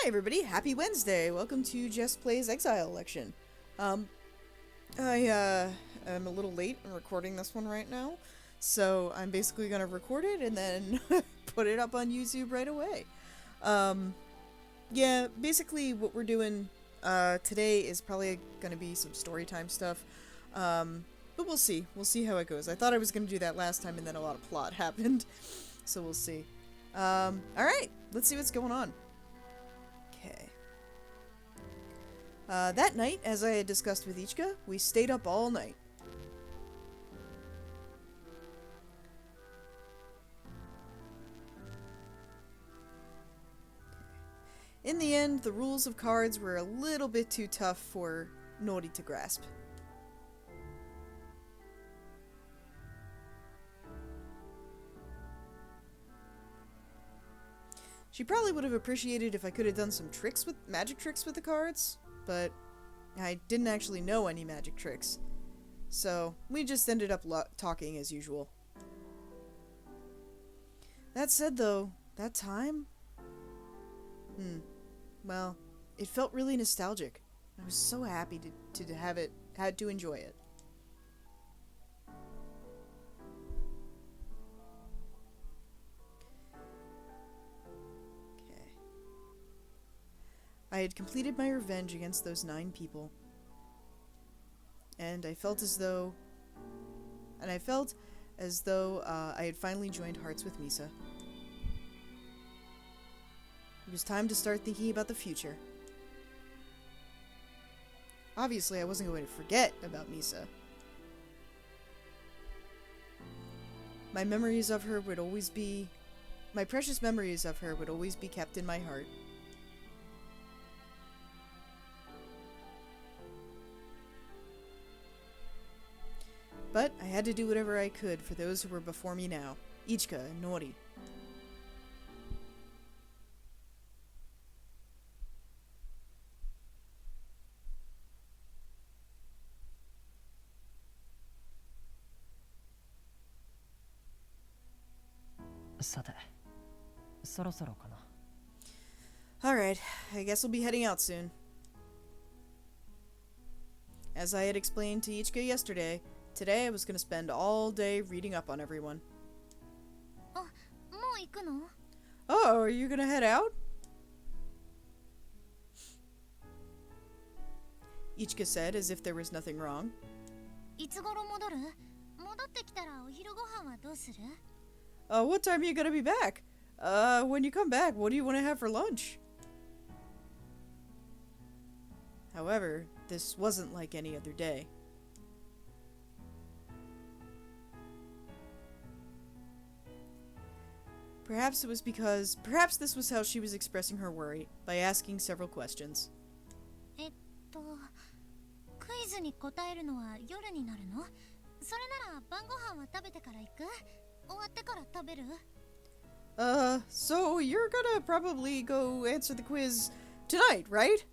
Hi everybody, happy Wednesday! Welcome to Jess Plays Exile Election. I am a little late in recording this one right now, so I'm basically gonna record it and then put it up on YouTube right away. Yeah, basically what we're doing today is probably gonna be some storytime stuff, but we'll see. We'll see how it goes. I thought I was gonna do that last time and then a lot of plot happened, so we'll see. Alright, let's see what's going on. Okay. That night, as I had discussed with Ichika, we stayed up all night. In the end, the rules of cards were a little bit too tough for Nori to grasp. She probably would have appreciated if I could have done some magic tricks with the cards, but I didn't actually know any magic tricks. So, we just ended up talking as usual. That said though, that time? Well, it felt really nostalgic. I was so happy to enjoy it. I had completed my revenge against those 9 people. And I felt as though I had finally joined hearts with Misa. It was time to start thinking about the future. Obviously, I wasn't going to forget about Misa. My precious memories of her would always be kept in my heart. But I had to do whatever I could for those who were before me now, Ichika and Nori. Alright, I guess we'll be heading out soon. As I had explained to Ichika yesterday, today I was going to spend all day reading up on everyone. Oh, are you going to head out? Ichika said as if there was nothing wrong. What time are you going to be back? When you come back, what do you want to have for lunch? However, this wasn't like any other day. Perhaps this was how she was expressing her worry, by asking several questions. So you're gonna probably go answer the quiz tonight, right?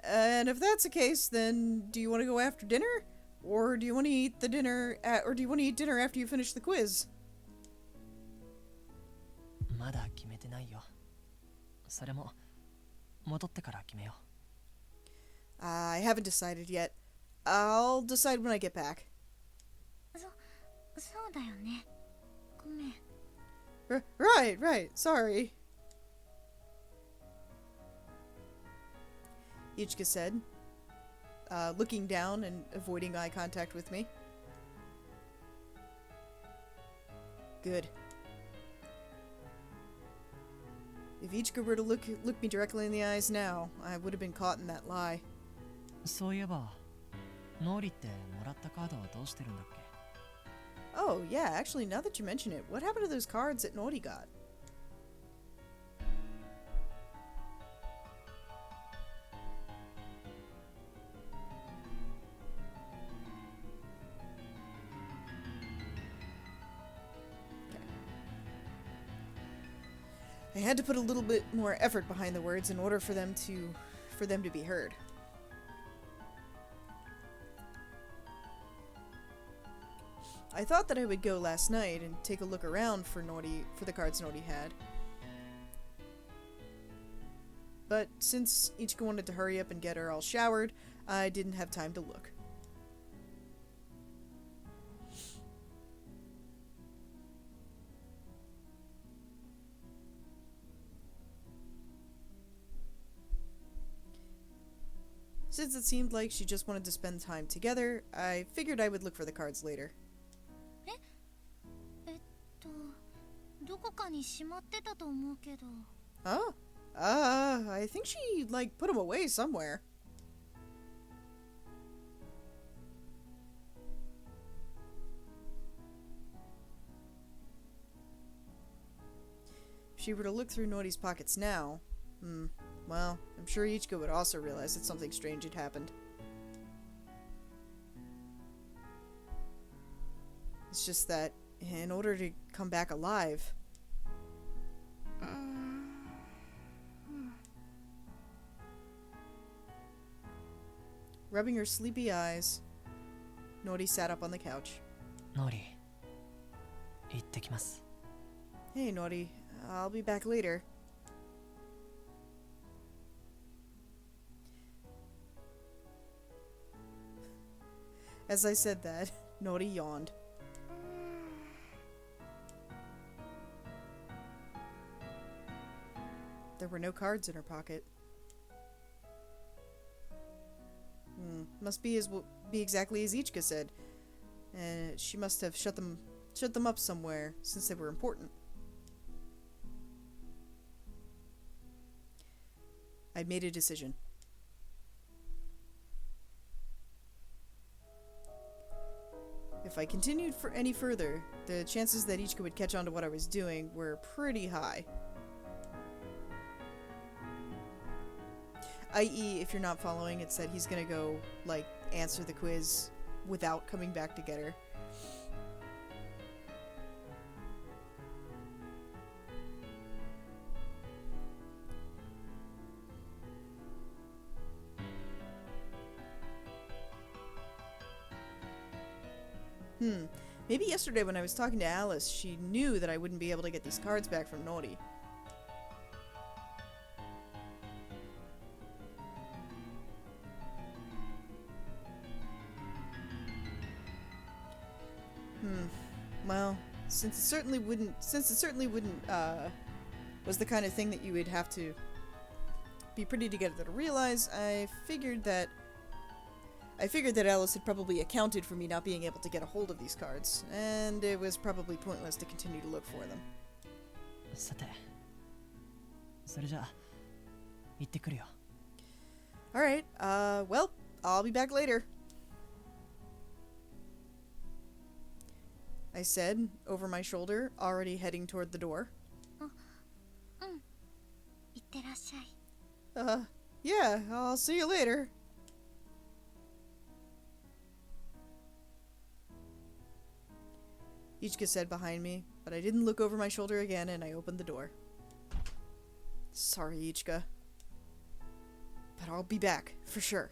And if that's the case, then do you want to go after dinner? Or do you want to eat dinner after you finish the quiz? I haven't decided yet. I'll decide when I get back. Right, sorry. Ichika said, looking down and avoiding eye contact with me. Good. If Ichika were to look me directly in the eyes now, I would have been caught in that lie. Oh, yeah, actually, now that you mention it, what happened to those cards that Nori got? I had to put a little bit more effort behind the words in order for them to be heard. I thought that I would go last night and take a look around for the cards Nori had. but since Ichika wanted to hurry up and get her all showered, I didn't have time to look. Since it seemed like she just wanted to spend time together, I figured I would look for the cards later. どこかにしまってたと思うけど。 Oh? I think she, like, put them away somewhere. If she were to look through Nori's pockets now, well, I'm sure Ichika would also realize that something strange had happened. It's just that, in order to come back alive... Rubbing her sleepy eyes, Nori sat up on the couch. Nori, 行ってきます. Hey, Nori. I'll be back later. As I said that, Nori yawned. There were no cards in her pocket. Must be exactly as Ichika said. She must have shut them up somewhere since they were important. I'd made a decision. If I continued for any further, the chances that Ichika would catch on to what I was doing were pretty high. I.e., if you're not following, it's that he's gonna go, like, answer the quiz without coming back to get her. Maybe yesterday when I was talking to Alice, she knew that I wouldn't be able to get these cards back from Nori. Well, since it certainly wouldn't was the kind of thing that you would have to be pretty together to realize, I figured that Alice had probably accounted for me not being able to get a hold of these cards, and it was probably pointless to continue to look for them. さて、それじゃあ、行ってくるよ. Alright, well, I'll be back later. I said, over my shoulder, already heading toward the door. いってらっしゃい. Yeah, I'll see you later. Ichika said behind me, but I didn't look over my shoulder again and I opened the door. Sorry, Ichika. But I'll be back, for sure.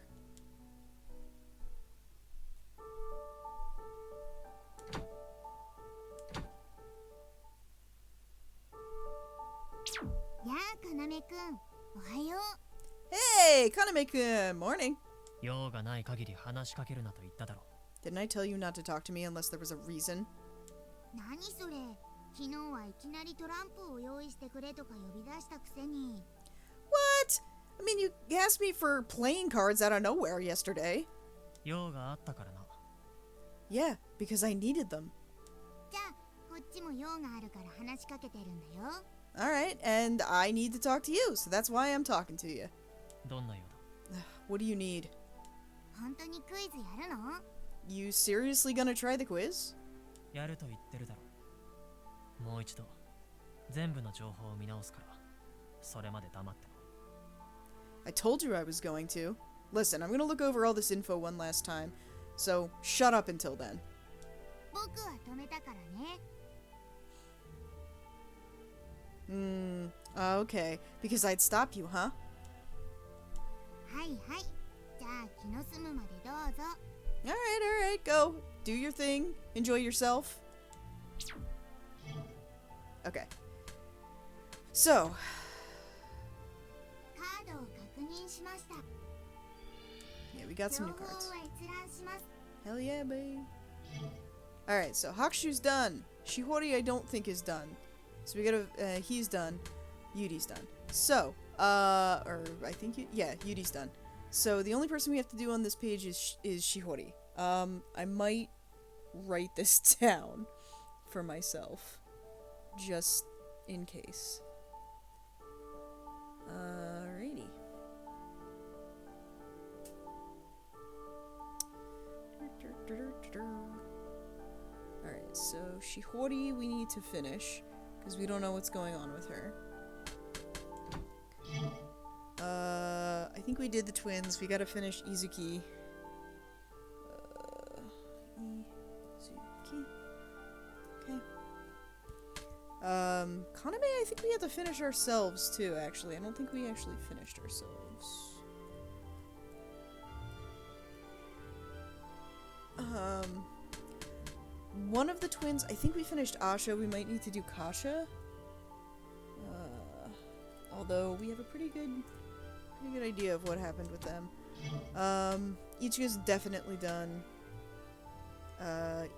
Hey, Kaname-kun! Morning! 用がない限り話しかけるなと言っただろ. Didn't I tell you not to talk to me unless there was a reason? 何それ? 昨日はいきなりトランプを用意してくれとか呼び出したくせに. What? I mean, you asked me for playing cards out of nowhere yesterday. 用があったからな. Yeah, because I needed them. じゃあ、こっちも用があるから話しかけてるんだよ. Alright, and I need to talk to you, so that's why I'm talking to you. どんな用だ? What do you need? 本当にクイズやるの? You seriously gonna try the quiz? やると言ってるだろ. もう一度全部の情報を見直すから、それまで黙ってろ. I told you I was going to. Listen, I'm gonna look over all this info one last time, so shut up until then. 僕は止めたからね. Okay. Because I'd stop you, huh? はいはい。じゃあ気の済むまでどうぞ. Alright, go. Do your thing. Enjoy yourself. Okay. So. カードました。 Yeah, we got 情 some new 報を cards. 閲覧します。 Hell yeah, babe. Alright, so Hakushu's done. Shihori I don't think is done. So we gotta, he's done. Yudi's done. So, or I think, yeah, Yudi's done. So the only person we have to do on this page is Shihori. I might write this down for myself. Just in case. Alrighty. Alright, so Shihori we need to finish, because we don't know what's going on with her. I think we did the twins. We gotta finish Izuki. Izuki. Okay. Kaname, I think we have to finish ourselves too, actually. I don't think we actually finished ourselves. One of the twins, I think we finished Asha. We might need to do Kaasha. Although we have a pretty good idea of what happened with them. Ichigo's definitely done.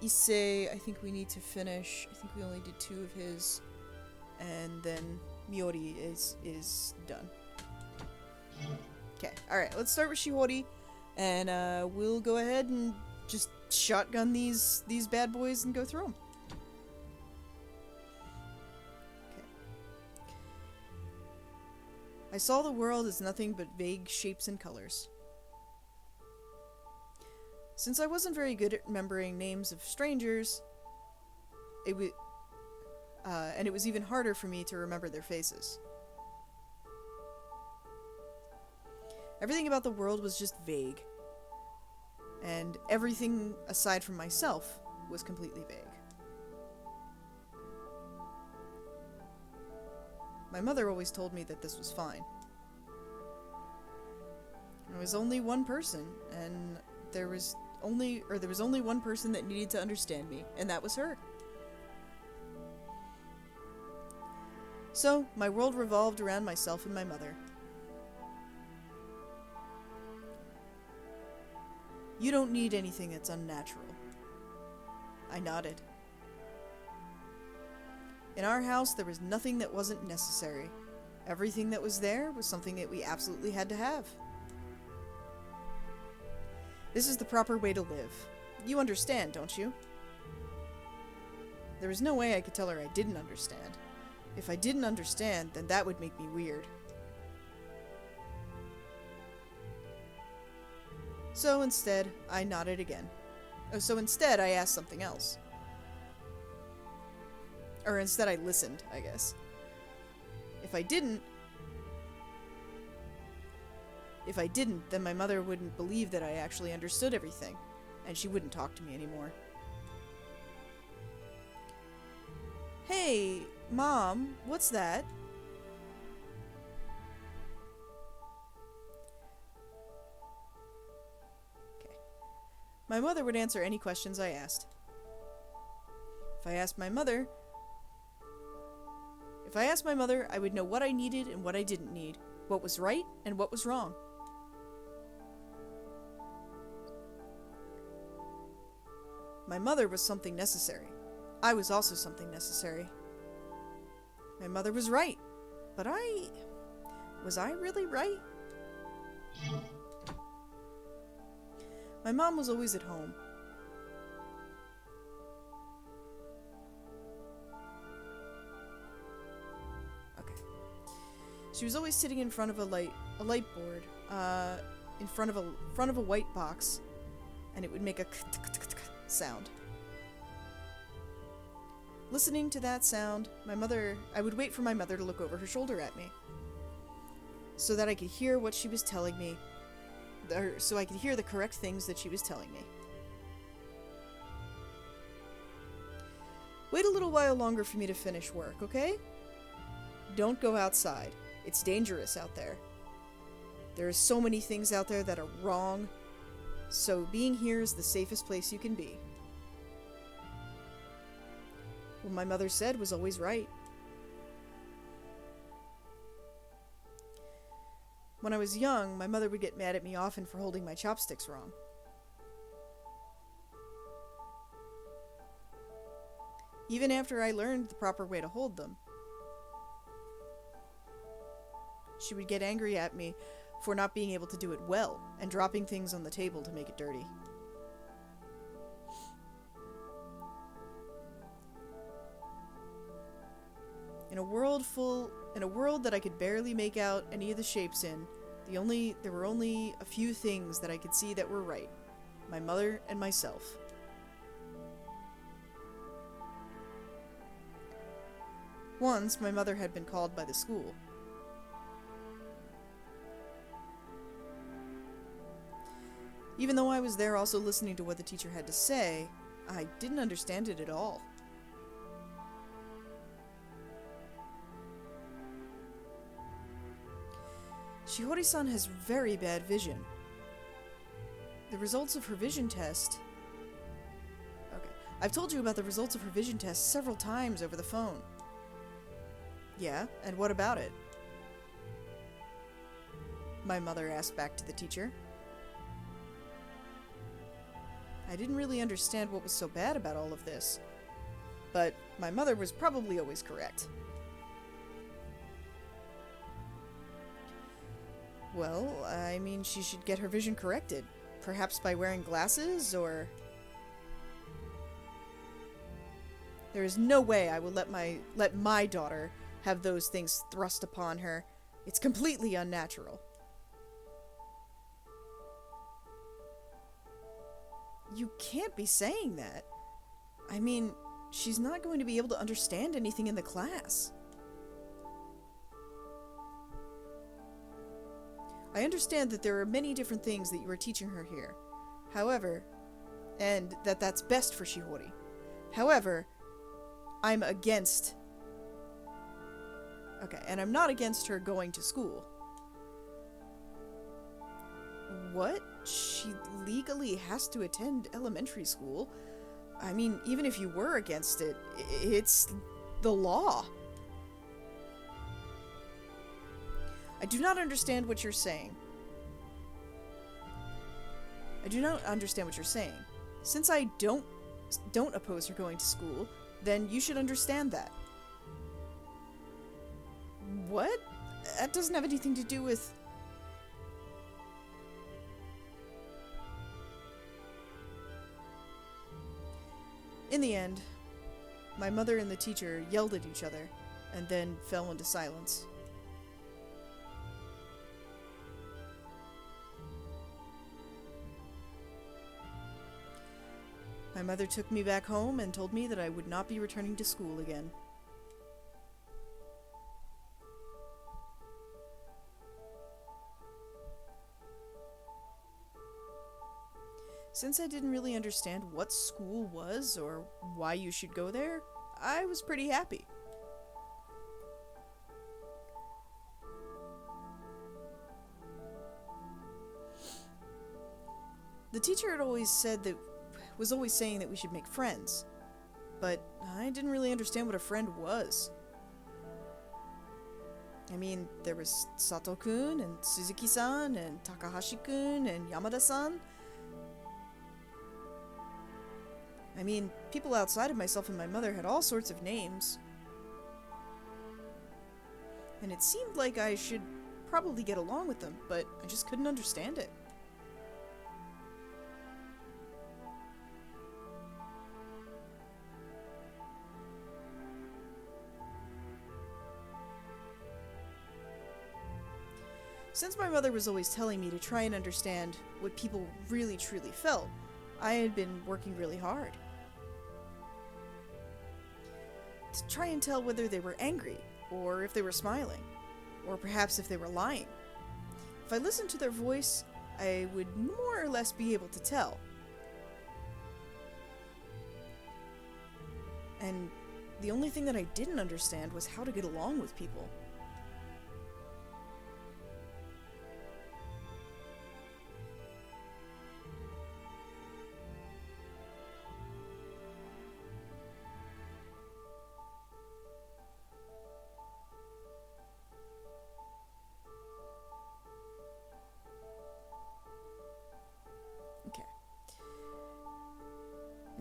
Issei, I think we need to finish. I think we only did 2 of his. And then Miori is done. Okay, alright, let's start with Shihori. And we'll go ahead and just shotgun these bad boys and go through them. I saw the world as nothing but vague shapes and colors. Since I wasn't very good at remembering names of strangers, it was even harder for me to remember their faces. Everything about the world was just vague, and everything aside from myself was completely vague. My mother always told me that this was fine. There was only one person, and there was only one person that needed to understand me, and that was her. So, my world revolved around myself and my mother. You don't need anything that's unnatural. I nodded. In our house, there was nothing that wasn't necessary. Everything that was there was something that we absolutely had to have. This is the proper way to live. You understand, don't you? There was no way I could tell her I didn't understand. If I didn't understand, then that would make me weird. So instead, I nodded again. So instead, I asked something else. Or instead, I listened, I guess. If I didn't, then my mother wouldn't believe that I actually understood everything, and she wouldn't talk to me anymore. Hey, Mom, what's that? Okay. My mother would answer any questions I asked. If I asked my mother, I would know what I needed and what I didn't need, what was right and what was wrong. My mother was something necessary. I was also something necessary. My mother was right, but was I really right? My mom was always at home. Okay. She was always sitting in front of a light board, in front of a white box, and it would make a sound. Listening to that sound, I would wait for my mother to look over her shoulder at me, so that I could hear what she was telling me, so I could hear the correct things that she was telling me. Wait a little while longer for me to finish work, okay? Don't go outside. It's dangerous out there. There are so many things out there that are wrong, so being here is the safest place you can be. What my mother said was always right. When I was young, my mother would get mad at me often for holding my chopsticks wrong. Even after I learned the proper way to hold them. She would get angry at me for not being able to do it well and dropping things on the table to make it dirty. In a world that I could barely make out any of the shapes in, there were only a few things that I could see that were right. My mother and myself. Once, my mother had been called by the school. Even though I was there also listening to what the teacher had to say, I didn't understand it at all. Shihori-san has very bad vision. The results of her vision test... Okay, I've told you about the results of her vision test several times over the phone. Yeah, and what about it? My mother asked back to the teacher. I didn't really understand what was so bad about all of this, but my mother was probably always correct. Well, I mean, she should get her vision corrected. Perhaps by wearing glasses, or... There is no way I will let my daughter have those things thrust upon her. It's completely unnatural. You can't be saying that. I mean, she's not going to be able to understand anything in the class. I understand that there are many different things that you are teaching her here. However, and that's best for Shihori. However, I'm against... Okay, and I'm not against her going to school. What? She legally has to attend elementary school? I mean, even if you were against it, it's the law. I do not understand what you're saying. I do not understand what you're saying. Since I don't oppose her going to school, then you should understand that. What? That doesn't have anything to do with... In the end, my mother and the teacher yelled at each other, and then fell into silence. My mother took me back home and told me that I would not be returning to school again. Since I didn't really understand what school was or why you should go there, I was pretty happy. The teacher had always was always saying that we should make friends, but I didn't really understand what a friend was. I mean, there was Sato-kun and Suzuki-san and Takahashi-kun and Yamada-san. I mean, people outside of myself and my mother had all sorts of names. And it seemed like I should probably get along with them, but I just couldn't understand it. Since my mother was always telling me to try and understand what people really truly felt, I had been working really hard to try and tell whether they were angry, or if they were smiling, or perhaps if they were lying. If I listened to their voice, I would more or less be able to tell. And the only thing that I didn't understand was how to get along with people.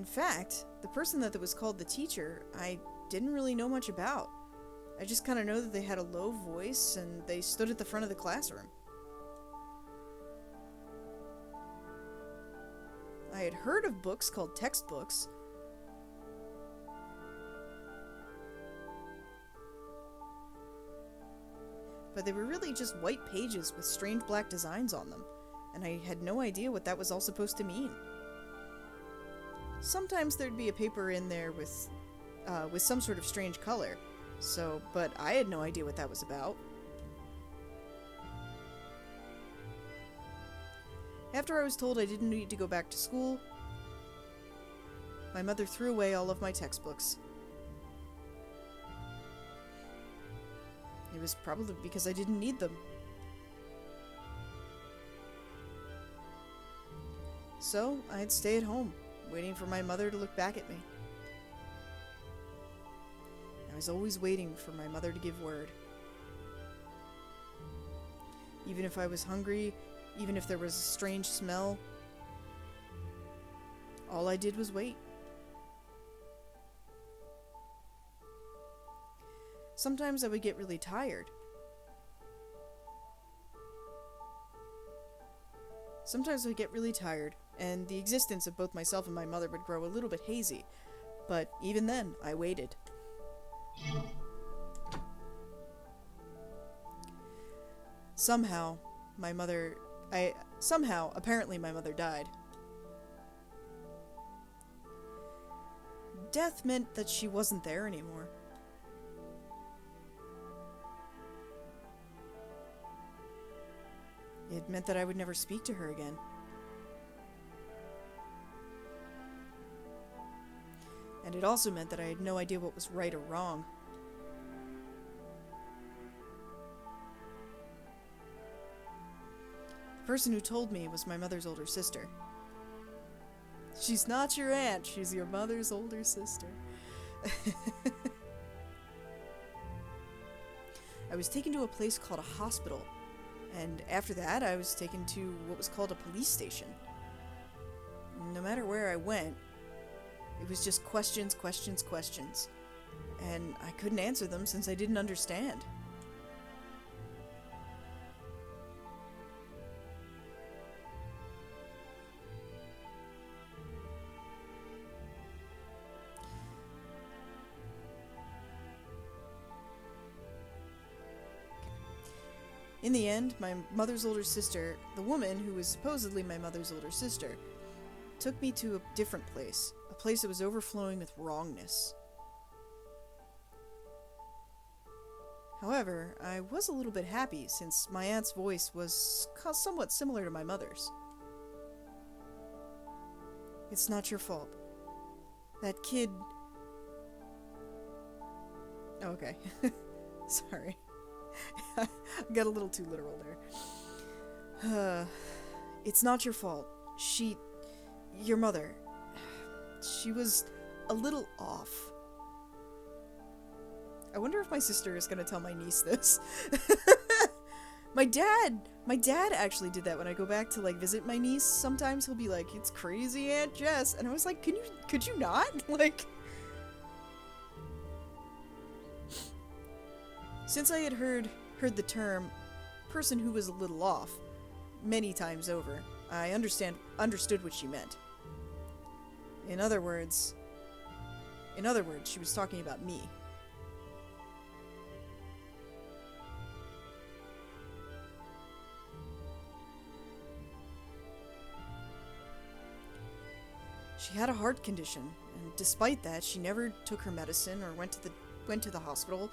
In fact, the person that was called the teacher, I didn't really know much about. I just kind of know that they had a low voice and they stood at the front of the classroom. I had heard of books called textbooks. But they were really just white pages with strange black designs on them, and I had no idea what that was all supposed to mean. Sometimes there'd be a paper in there with some sort of strange color, but I had no idea what that was about. After I was told I didn't need to go back to school, my mother threw away all of my textbooks. It was probably because I didn't need them. So, I'd stay at home, waiting for my mother to look back at me. I was always waiting for my mother to give word. Even if I was hungry, even if there was a strange smell, all I did was wait. Sometimes I would get really tired. And the existence of both myself and my mother would grow a little bit hazy. But even then, I waited. Apparently my mother died. Death meant that she wasn't there anymore. It meant that I would never speak to her again. And it also meant that I had no idea what was right or wrong. The person who told me was my mother's older sister. She's not your aunt, she's your mother's older sister. I was taken to a place called a hospital, and after that I was taken to what was called a police station. No matter where I went, it was just questions, questions, questions. And I couldn't answer them since I didn't understand. In the end, my mother's older sister, the woman who was supposedly my mother's older sister, took me to a different place. A place that was overflowing with wrongness. However, I was a little bit happy since my aunt's voice was somewhat similar to my mother's. It's not your fault. That kid... Oh, okay. Sorry. I got a little too literal there. It's not your fault. Your mother... She was a little off. I wonder if my sister is going to tell my niece this. My dad actually did that when I go back to visit my niece. Sometimes he'll be like, "It's crazy Aunt Jess." And I was like, could you not? Since I had heard the term person who was a little off many times over, I understood what she meant. In other words, she was talking about me. She had a heart condition, and despite that, she never took her medicine or went to the hospital.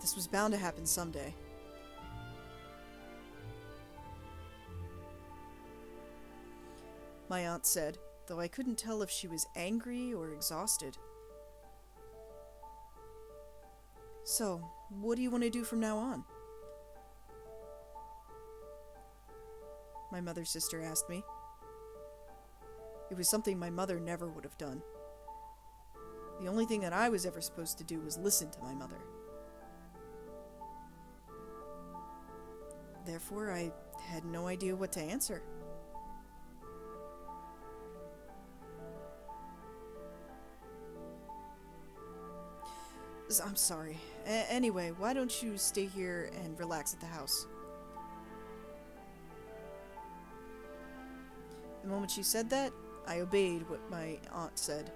This was bound to happen someday. My aunt said, though I couldn't tell if she was angry or exhausted. "So, what do you want to do from now on?" my mother's sister asked me. It was something my mother never would have done. The only thing that I was ever supposed to do was listen to my mother. Therefore, I had no idea what to answer. I'm sorry. Anyway, why don't you stay here and relax at the house? The moment she said that, I obeyed what my aunt said.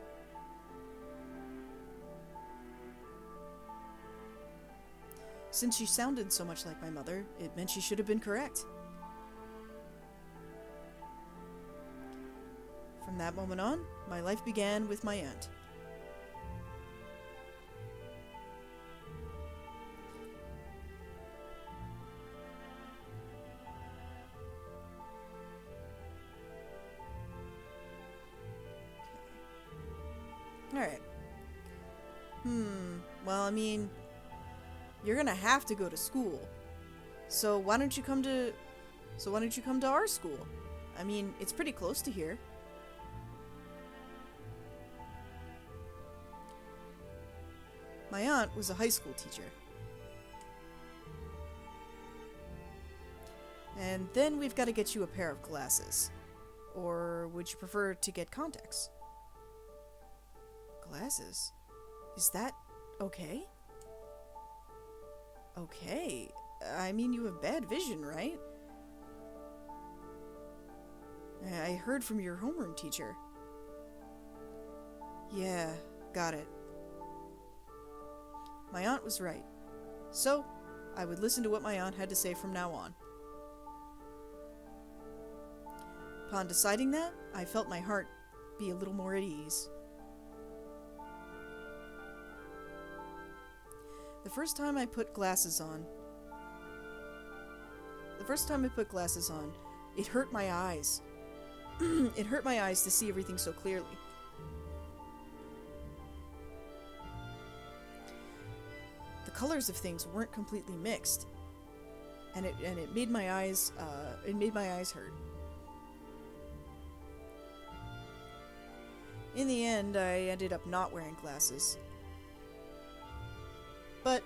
Since she sounded so much like my mother, it meant she should have been correct. From that moment on, my life began with my aunt. Alright. Well, I mean, you're gonna have to go to school. So why don't you come to our school? I mean, it's pretty close to here. My aunt was a high school teacher. And then we've got to get you a pair of glasses. Or would you prefer to get contacts? Glasses? Is that okay? Okay. I mean, you have bad vision, right? I heard from your homeroom teacher. Yeah, got it. My aunt was right. So, I would listen to what my aunt had to say from now on. Upon deciding that, I felt my heart be a little more at ease. The first time I put glasses on, it hurt my eyes. It hurt my eyes to see everything so clearly. The colors of things weren't completely mixed, and it made my eyes hurt. In the end, I ended up not wearing glasses. But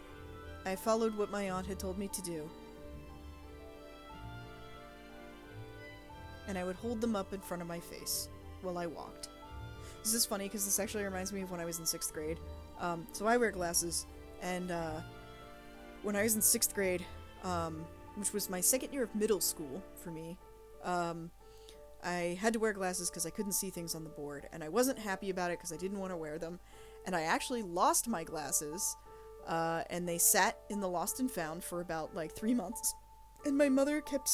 I followed what my aunt had told me to do. And I would hold them up in front of my face while I walked. This is funny because this actually reminds me of when I was in 6th grade. So I wear glasses, and when I was in 6th grade, which was my second year of middle school for me, I had to wear glasses because I couldn't see things on the board, and I wasn't happy about it because I didn't want to wear them, and I actually lost my glasses, and they sat in the lost and found for about like 3 months, and my mother kept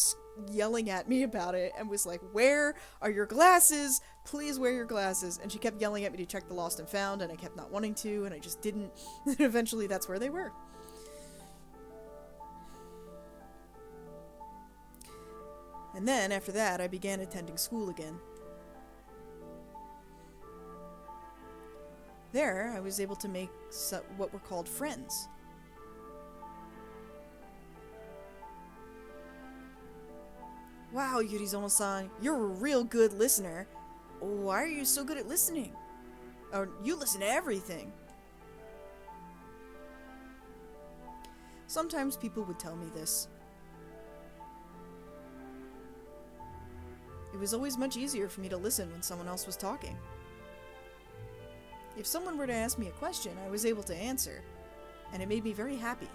yelling at me about it and was like, "Where are your glasses? Please wear your glasses." And she kept yelling at me to check the lost and found, and I kept not wanting to, and I just didn't. And eventually that's where they were. And then, after that, I began attending school again. There, I was able to make what were called friends. Wow, Yurizono-san, you're a real good listener. Why are you so good at listening? Or you listen to everything. Sometimes people would tell me this. It was always much easier for me to listen when someone else was talking. If someone were to ask me a question, I was able to answer, and it made me very happy.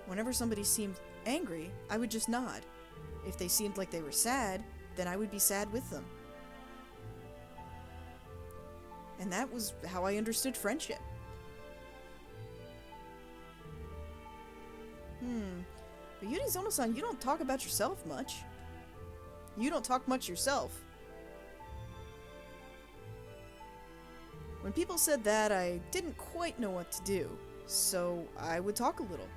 Whenever somebody seemed angry, I would just nod. If they seemed like they were sad, then I would be sad with them. And that was how I understood friendship. But Yurizono-san, you don't talk about yourself much. You don't talk much yourself. When people said that, I didn't quite know what to do, so I would talk a little.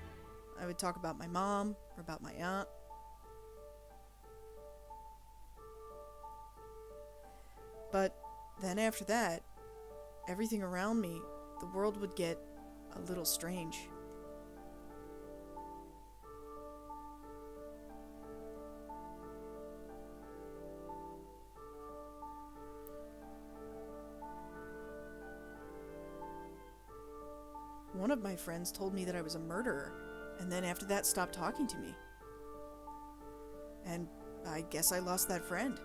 I would talk about my mom, or about my aunt. But then after that, everything around me, the world would get a little strange. One of my friends told me that I was a murderer, and then after that stopped talking to me. And I guess I lost that friend.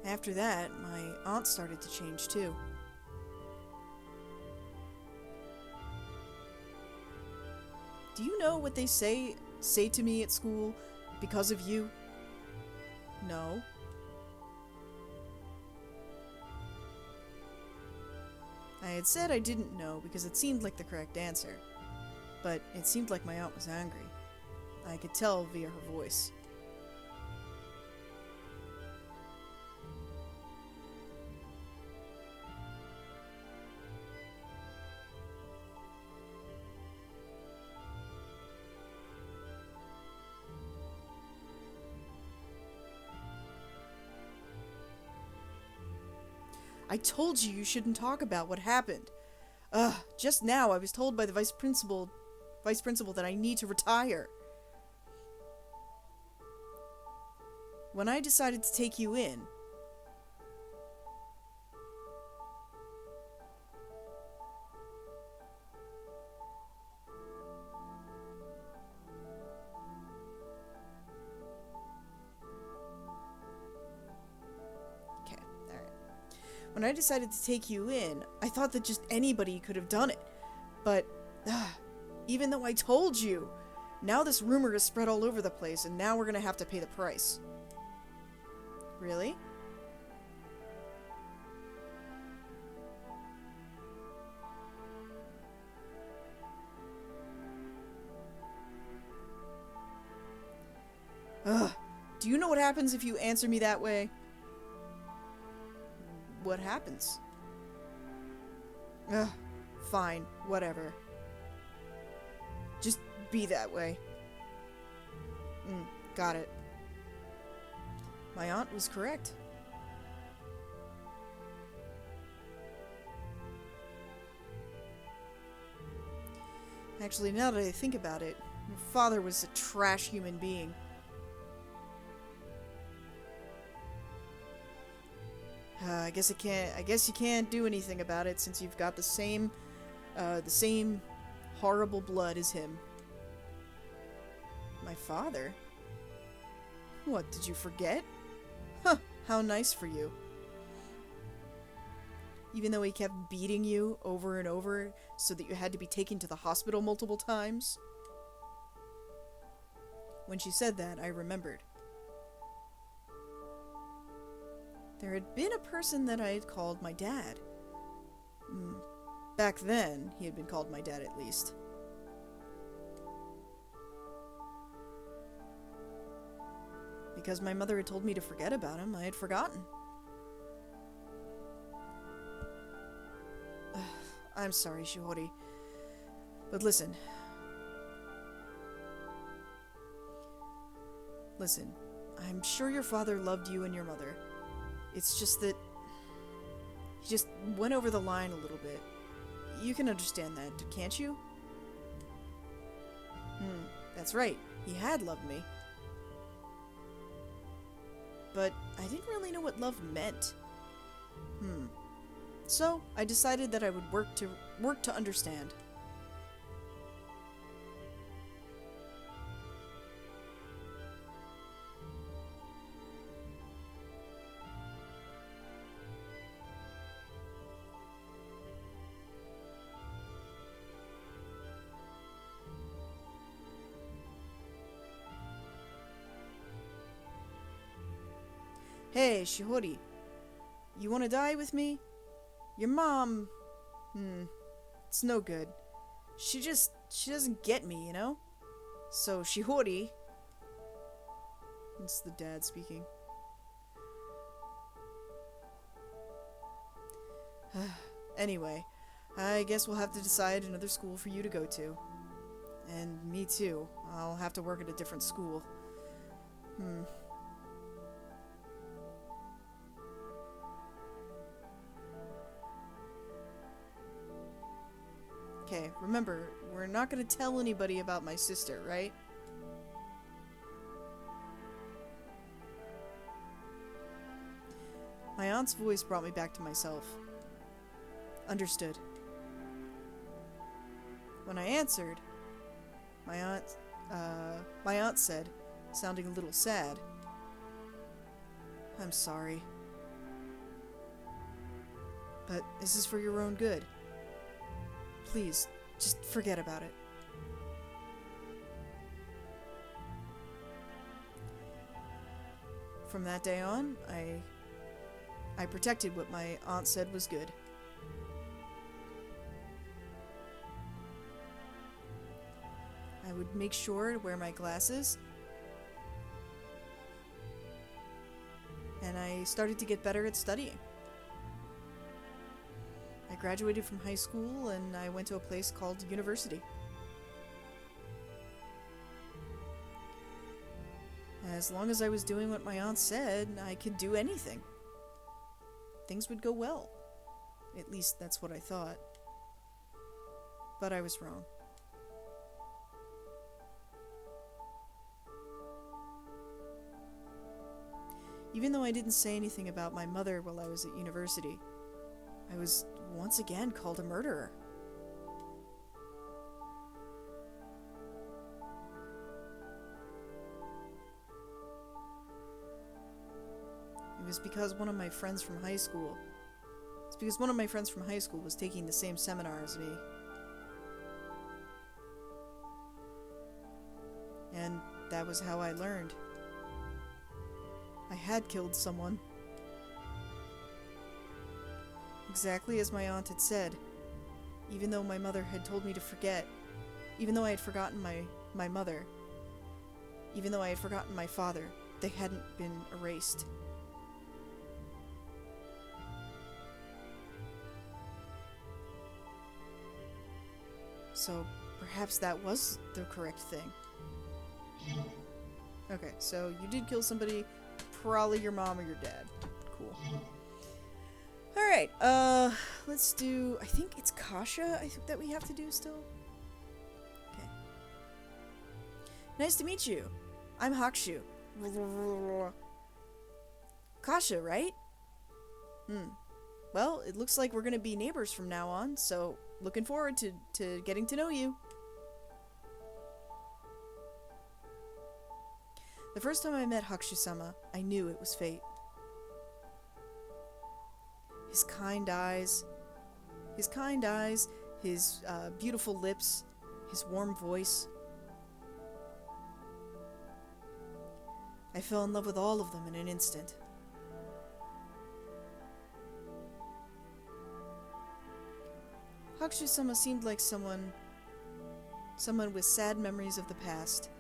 After that, my aunt started to change too. Do you know what they say to me at school because of you? No. I had said I didn't know because it seemed like the correct answer, but it seemed like my aunt was angry. I could tell via her voice. I told you you shouldn't talk about what happened. Just now I was told by the vice principal that I need to retire. When I decided to take you in, When I decided to take you in, I thought that just anybody could have done it. But, even though I told you, now this rumor has spread all over the place, and now we're gonna have to pay the price. Really? Do you know what happens if you answer me that way? What happens? Fine, whatever. Just be that way. Got it. My aunt was correct. Actually, now that I think about it, your father was a trash human being. I guess you can't do anything about it since you've got the same horrible blood as him. My father? What, did you forget? Huh, how nice for you. Even though he kept beating you over and over so that you had to be taken to the hospital multiple times? When she said that, I remembered. There had been a person that I had called my dad. Back then, he had been called my dad at least. Because my mother had told me to forget about him, I had forgotten. I'm sorry, Shihori. But listen. Listen, I'm sure your father loved you and your mother. It's just that he just went over the line a little bit. You can understand that, can't you? That's right. He had loved me. But I didn't really know what love meant. So I decided that I would work to understand. Hey, Shihori. You wanna die with me? Your mom... it's no good. She doesn't get me, you know? So, Shihori... It's the dad speaking. Anyway, I guess we'll have to decide another school for you to go to. And me too. I'll have to work at a different school. Okay, remember, we're not gonna tell anybody about my sister, right? My aunt's voice brought me back to myself. Understood. When I answered, my aunt said, sounding a little sad, I'm sorry. But this is for your own good. Please, just forget about it. From that day on, I protected what my aunt said was good. I would make sure to wear my glasses. And I started to get better at studying. I graduated from high school and I went to a place called university. As long as I was doing what my aunt said, I could do anything. Things would go well. At least that's what I thought. But I was wrong. Even though I didn't say anything about my mother while I was at university, I was once again called a murderer. It was because one of my friends from high school was taking the same seminar as me. And that was how I learned. I had killed someone. Exactly as my aunt had said. Even though my mother had told me to forget. Even though I had forgotten my mother. Even though I had forgotten my father. They hadn't been erased. So perhaps that was the correct thing. Okay, so you did kill somebody. Probably your mom or your dad. Cool. Alright, let's do... I think it's Kaasha that we have to do still. Okay. Nice to meet you. I'm Hakushu. Kaasha, right? Well, it looks like we're gonna be neighbors from now on, so looking forward to getting to know you. The first time I met Hakushu-sama, I knew it was fate. His kind eyes, his beautiful lips, his warm voice. I fell in love with all of them in an instant. Hakushu-sama seemed like someone with sad memories of the past,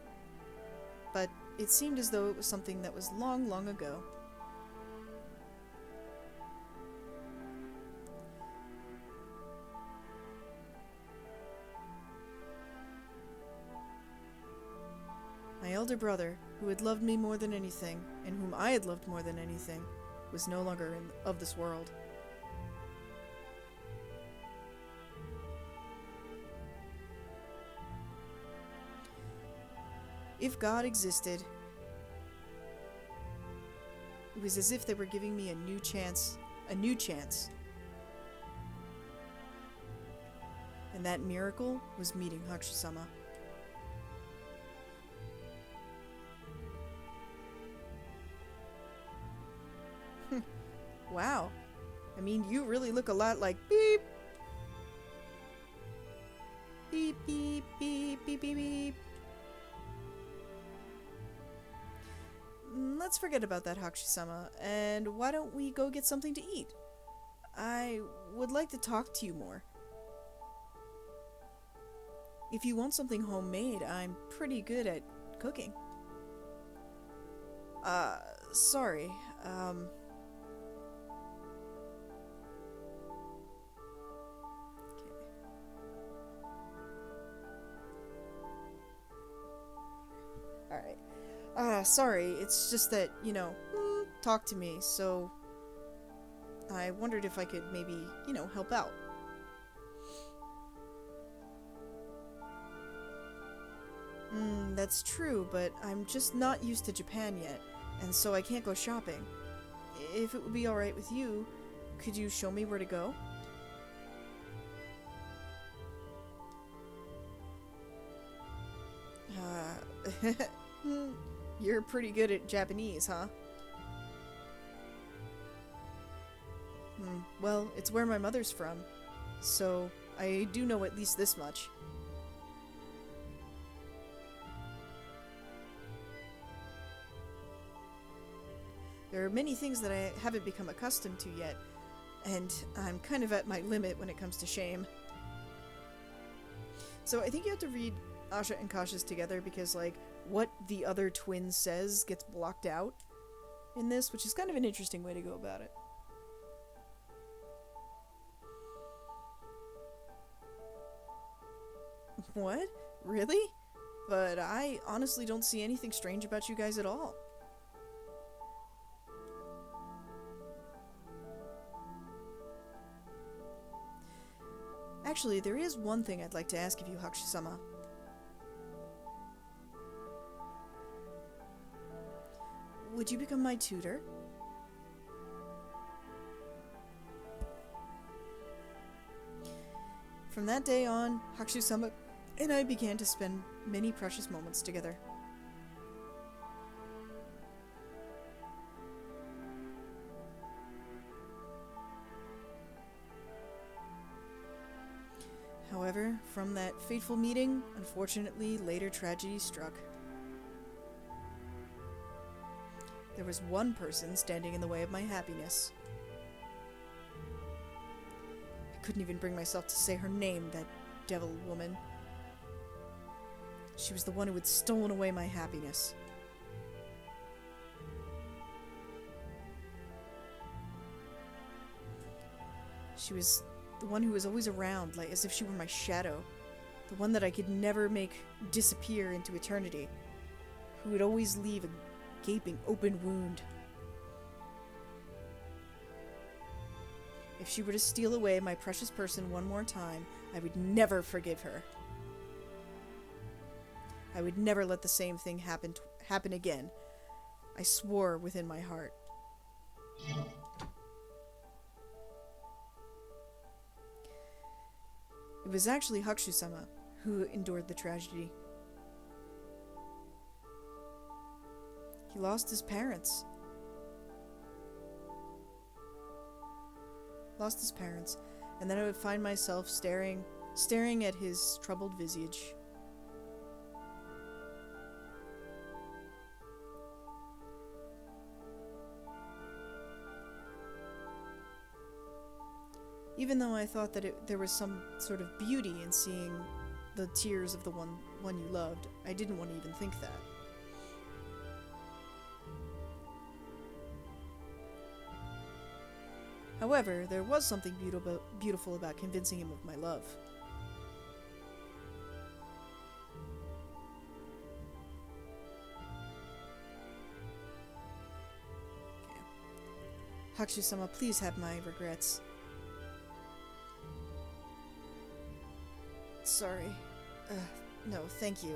but it seemed as though it was something that was long, long ago. My elder brother, who had loved me more than anything, and whom I had loved more than anything, was no longer of this world. If God existed, it was as if they were giving me a new chance. And that miracle was meeting Hakushu-sama. Wow. I mean, you really look a lot like beep. Beep, beep, beep, beep, beep, beep. Let's forget about that, Hakushu-sama, and why don't we go get something to eat? I would like to talk to you more. If you want something homemade, I'm pretty good at cooking. Sorry, Alright. Sorry, it's just that, talk to me, so I wondered if I could maybe, help out. That's true, but I'm just not used to Japan yet, and so I can't go shopping. If it would be alright with you, could you show me where to go? You're pretty good at Japanese, huh? Well, it's where my mother's from, so I do know at least this much. There are many things that I haven't become accustomed to yet, and I'm kind of at my limit when it comes to shame. So I think you have to read Asha and Kaasha's together because, like, what the other twin says gets blocked out in this, which is kind of an interesting way to go about it. What? Really? But I honestly don't see anything strange about you guys at all. Actually, there is one thing I'd like to ask of you, Hakushu-sama. Would you become my tutor? From that day on, Hakushu-sama and I began to spend many precious moments together. However, from that fateful meeting, unfortunately, later tragedy struck. There was one person standing in the way of my happiness. I couldn't even bring myself to say her name, that devil woman. She was the one who had stolen away my happiness. She was the one who was always around, like as if she were my shadow. The one that I could never make disappear into eternity. Who would always leave a gaping open wound. If she were to steal away my precious person one more time, I would never forgive her. I would never let the same thing happen again. I swore within my heart. It was actually Hakushu-sama who endured the tragedy. He lost his parents. And then I would find myself staring at his troubled visage. Even though I thought that there was some sort of beauty in seeing the tears of the one you loved, I didn't want to even think that. However, there was something beautiful about convincing him of my love. Okay. Hakushu-sama, please have my regrets. Sorry. No, thank you.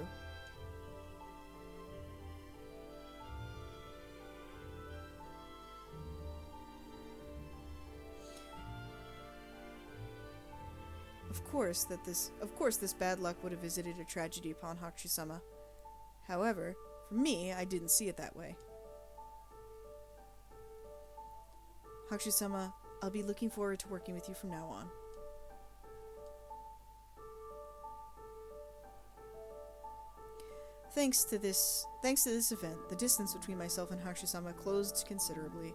Of course this bad luck would have visited a tragedy upon Hakushu-sama. However, for me, I didn't see it that way. Hakushu-sama, I'll be looking forward to working with you from now on. Thanks to this event, the distance between myself and Hakushu-sama closed considerably,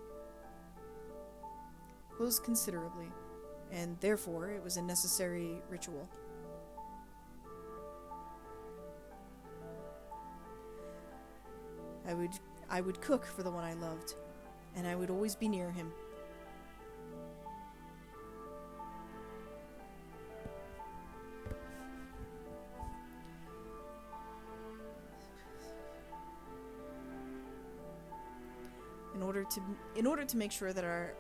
and therefore it was a necessary ritual. I would cook for the one I loved, and I would always be near him. In order to ensure that our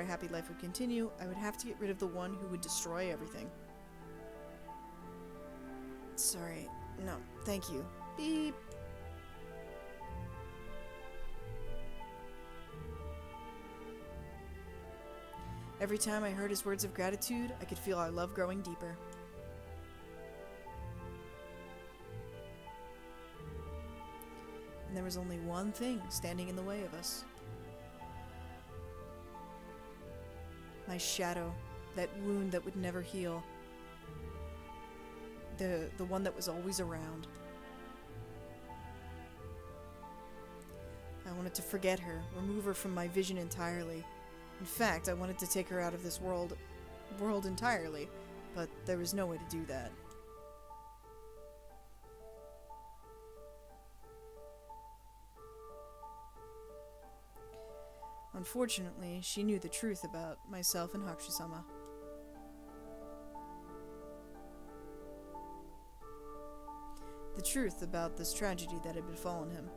happy life would continue, I would have to get rid of the one who would destroy everything. Sorry. No, thank you. Beep. Every time I heard his words of gratitude, I could feel our love growing deeper. And there was only one thing standing in the way of us. My shadow. That wound that would never heal. The one that was always around. I wanted to forget her, remove her from my vision entirely. In fact, I wanted to take her out of this world entirely, but there was no way to do that. Unfortunately, she knew the truth about myself and Hakusama. The truth about this tragedy that had befallen him.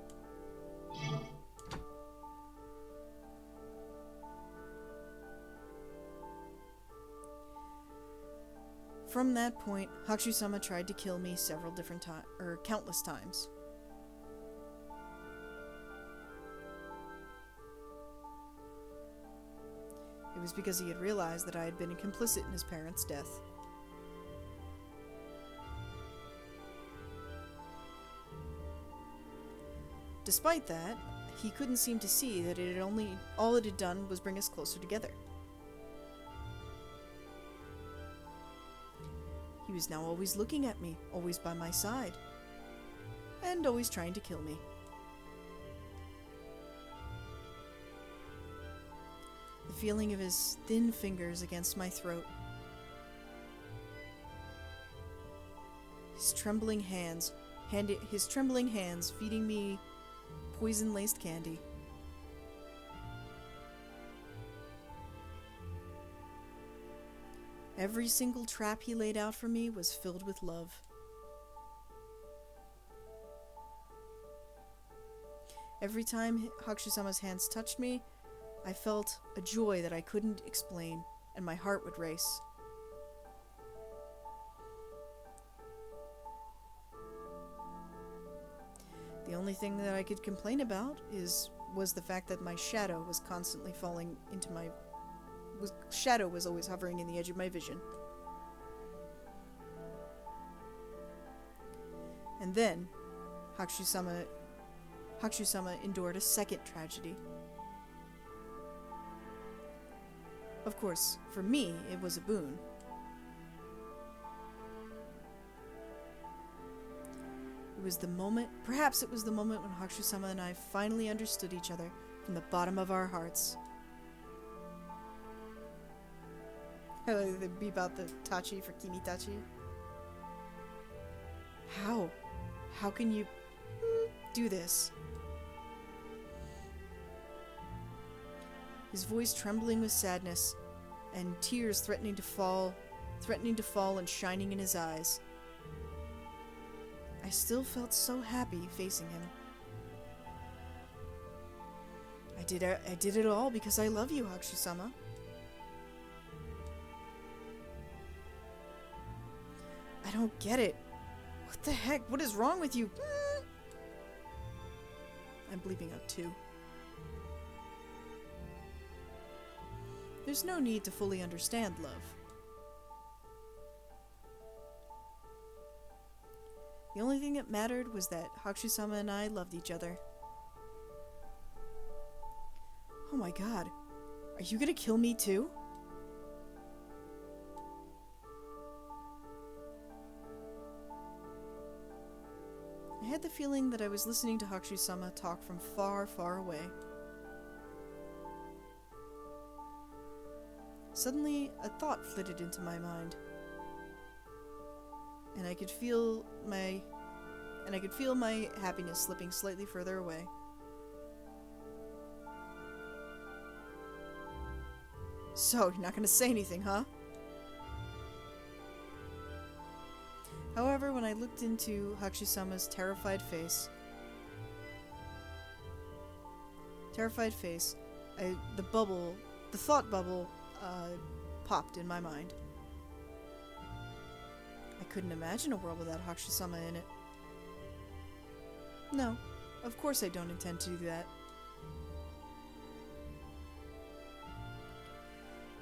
From that point, Hakusama tried to kill me several different times, or countless times. It was because he had realized that I had been complicit in his parents' death. Despite that, he couldn't seem to see that all it had done was bring us closer together. He was now always looking at me, always by my side, and always trying to kill me. The feeling of his thin fingers against my throat. His trembling hands feeding me poison-laced candy. Every single trap he laid out for me was filled with love. Every time Hakusama's hands touched me, I felt a joy that I couldn't explain, and my heart would race. The only thing that I could complain about was the fact that my shadow was constantly falling into my... shadow was always hovering in the edge of my vision. And then, Hakusama endured a second tragedy. Of course, for me, it was a boon. Perhaps it was the moment when Hakusama and I finally understood each other from the bottom of our hearts. They beep out the Tachi for Kimitachi. How? How can you do this? His voice trembling with sadness, and tears threatening to fall and shining in his eyes. I still felt so happy facing him. I did it all because I love you, Hakusama. I don't get it. What the heck? What is wrong with you? I'm bleeping out too. There's no need to fully understand love. The only thing that mattered was that Hakusama and I loved each other. Oh my god. Are you gonna kill me too? I had the feeling that I was listening to Hakusama talk from far, far away. Suddenly, a thought flitted into my mind. And I could feel my happiness slipping slightly further away. So, you're not gonna say anything, huh? However, when I looked into Hakusama's terrified face, the thought bubble popped in my mind. I couldn't imagine a world without Hakusama in it. No, of course I don't intend to do that.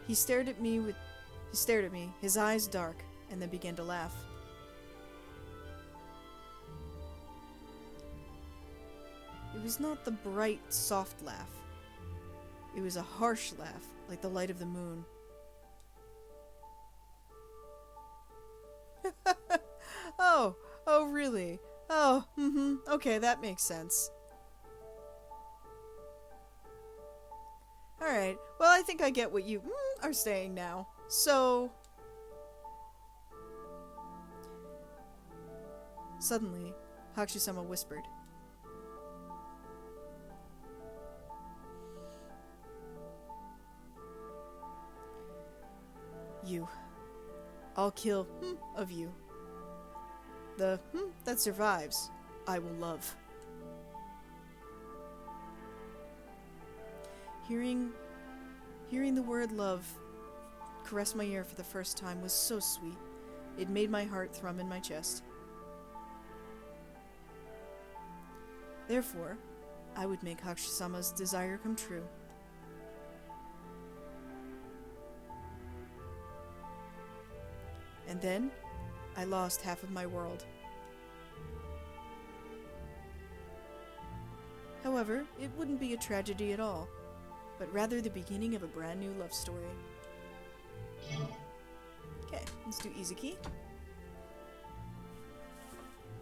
He stared at me, his eyes dark, and then began to laugh. It was not the bright, soft laugh. It was a harsh laugh, like the light of the moon. Oh, really? Oh, okay, that makes sense. Alright, well, I think I get what you are saying now. So... Suddenly, Hakusama whispered. You. I'll kill of you. The that survives, I will love. Hearing the word love caress my ear for the first time was so sweet. It made my heart thrum in my chest. Therefore, I would make Hakusama's desire come true. And then, I lost half of my world. However, it wouldn't be a tragedy at all, but rather the beginning of a brand new love story. Okay, let's do Izuki.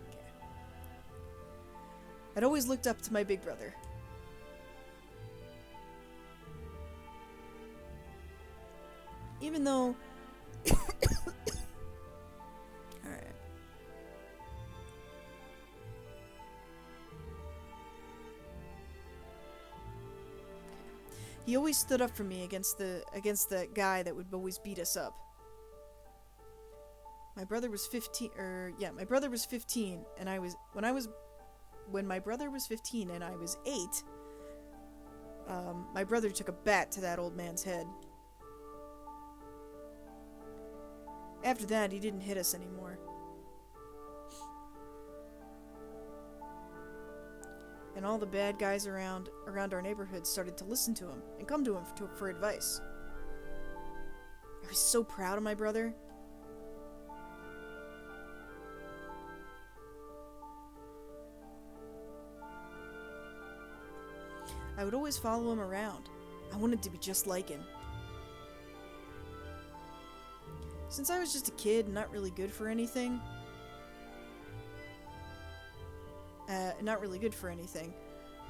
Okay. I'd always looked up to my big brother. Even though... Alright. He always stood up for me against that guy that would always beat us up. My brother was 15, my brother was 15, and when my brother was 15 and I was 8, my brother took a bat to that old man's head. After that, he didn't hit us anymore. And all the bad guys around our neighborhood started to listen to him and come to him for advice. I was so proud of my brother. I would always follow him around. I wanted to be just like him. Since I was just a kid and not really good for anything,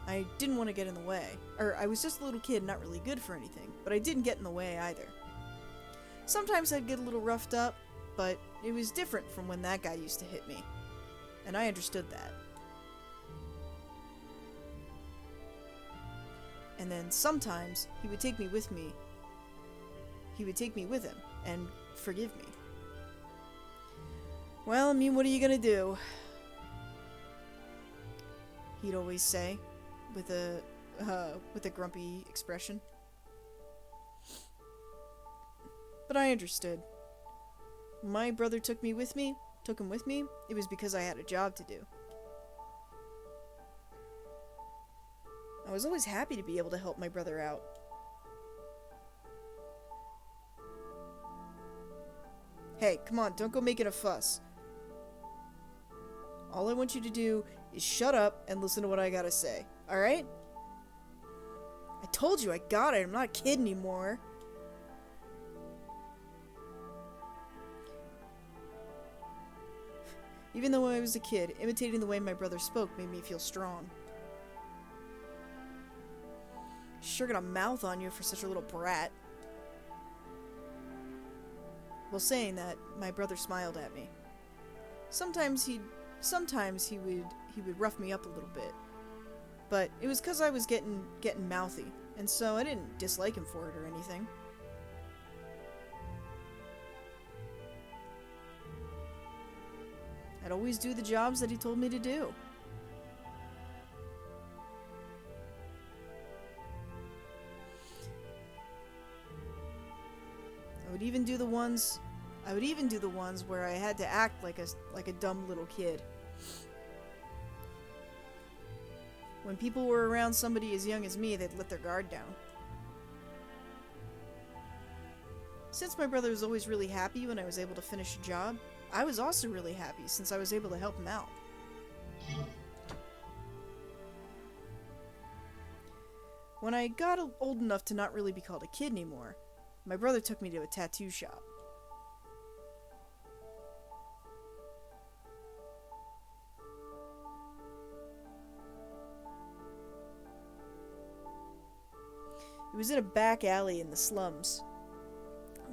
I didn't want to get in the way. Or, I was just a little kid, not really good for anything, but I didn't get in the way either. Sometimes I'd get a little roughed up, but it was different from when that guy used to hit me. And I understood that. And then sometimes he would take me with him and forgive me. Well, I mean, what are you gonna do? He'd always say, with a grumpy expression. But I understood. When my brother took him with me, it was because I had a job to do. I was always happy to be able to help my brother out. Hey, come on, don't go making a fuss. All I want you to do is shut up and listen to what I gotta say, alright? I told you I got it, I'm not a kid anymore. Even though I was a kid, imitating the way my brother spoke made me feel strong. Sure got a mouth on you for such a little brat. While saying that, my brother smiled at me. Sometimes he would rough me up a little bit. But it was 'cause I was getting mouthy, and so I didn't dislike him for it or anything. I'd always do the jobs that he told me to do. I would even do the ones where I had to act like a dumb little kid. When people were around somebody as young as me, they'd let their guard down. Since my brother was always really happy when I was able to finish a job, I was also really happy since I was able to help him out. When I got old enough to not really be called a kid anymore, my brother took me to a tattoo shop. It was in a back alley in the slums.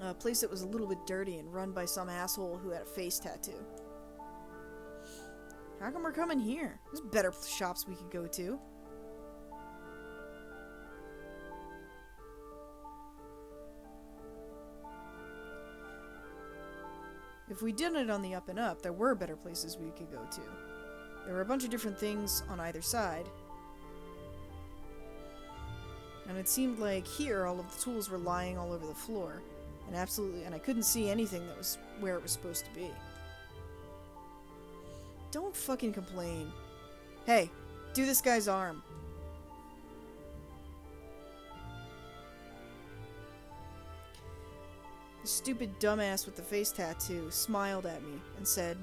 A place that was a little bit dirty and run by some asshole who had a face tattoo. How come we're coming here? There's better shops we could go to. If we did it on the up and up, there were better places we could go to. There were a bunch of different things on either side. And it seemed like here all of the tools were lying all over the floor. And I couldn't see anything that was where it was supposed to be. Don't fucking complain. Hey, do this guy's arm. The stupid dumbass with the face tattoo smiled at me and said,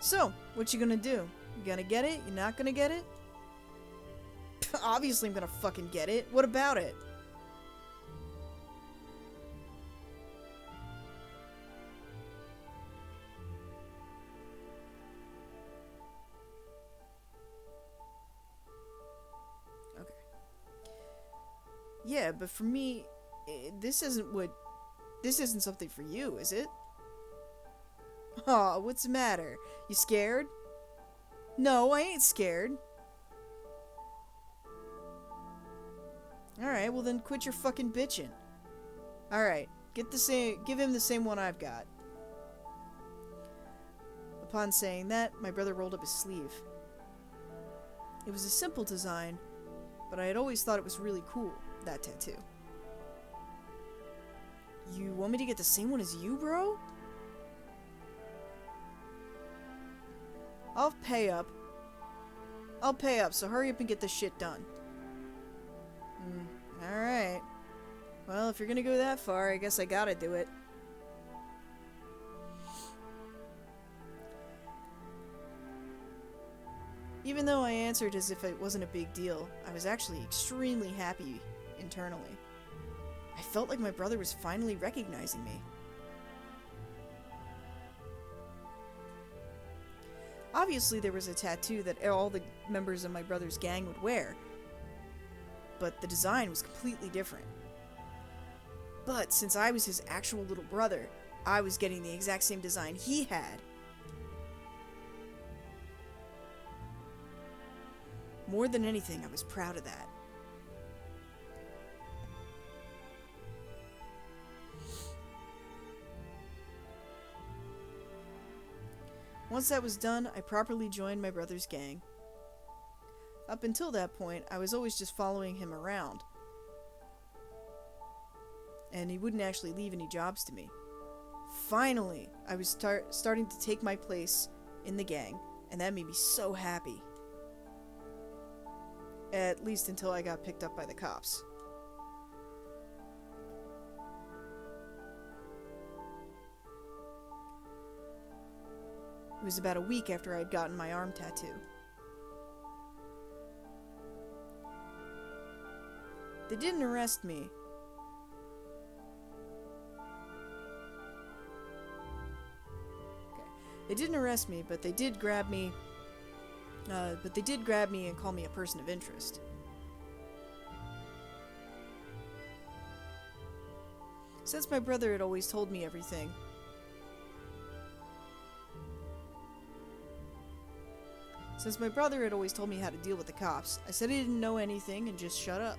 "So, what you gonna do? You gonna get it? You not gonna get it?" Obviously I'm gonna fucking get it. What about it? Okay. Yeah, but for me, this isn't something for you, is it? Aw, what's the matter? You scared? No, I ain't scared. Alright, well then quit your fucking bitching. Alright, give him the same one I've got. Upon saying that, my brother rolled up his sleeve. It was a simple design, but I had always thought it was really cool, that tattoo. You want me to get the same one as you, bro? I'll pay up, so hurry up and get this shit done. Alright. Well, if you're gonna go that far, I guess I gotta do it. Even though I answered as if it wasn't a big deal, I was actually extremely happy internally. I felt like my brother was finally recognizing me. Obviously, there was a tattoo that all the members of my brother's gang would wear, but the design was completely different. But since I was his actual little brother, I was getting the exact same design he had. More than anything, I was proud of that. Once that was done, I properly joined my brother's gang. Up until that point, I was always just following him around. And he wouldn't actually leave any jobs to me. Finally, I was starting to take my place in the gang, and that made me so happy. At least until I got picked up by the cops. It was about a week after I'd gotten my arm tattoo. They didn't arrest me. Okay. They didn't arrest me, but they did grab me. And call me a person of interest. Since my brother had always told me everything, how to deal with the cops, I said I didn't know anything and just shut up.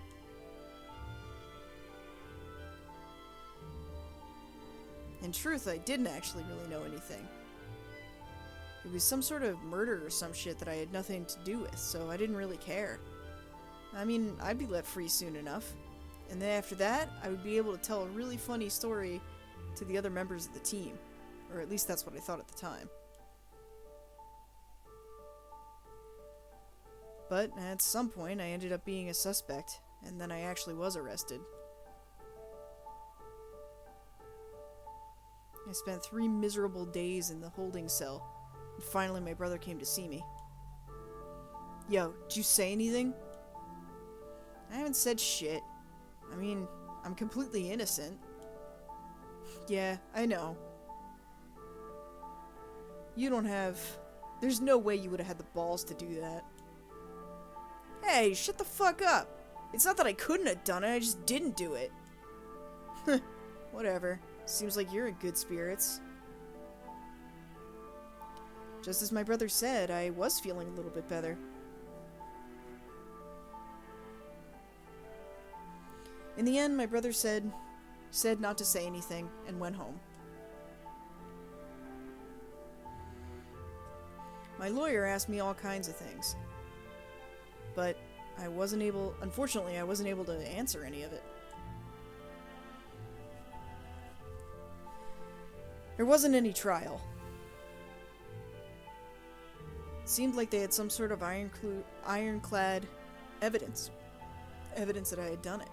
In truth, I didn't actually really know anything. It was some sort of murder or some shit that I had nothing to do with, so I didn't really care. I mean, I'd be let free soon enough. And then after that, I would be able to tell a really funny story to the other members of the team. Or at least that's what I thought at the time. But at some point, I ended up being a suspect, and then I actually was arrested. I spent 3 miserable days in the holding cell, and finally my brother came to see me. Yo, did you say anything? I haven't said shit. I mean, I'm completely innocent. Yeah, I know. There's no way you would have had the balls to do that. Hey, shut the fuck up. It's not that I couldn't have done it, I just didn't do it. Whatever. Seems like you're in good spirits. Just as my brother said, I was feeling a little bit better. In the end, my brother said not to say anything and went home. My lawyer asked me all kinds of things, but unfortunately, I wasn't able to answer any of it. There wasn't any trial. It seemed like they had some sort of ironclad evidence that I had done it.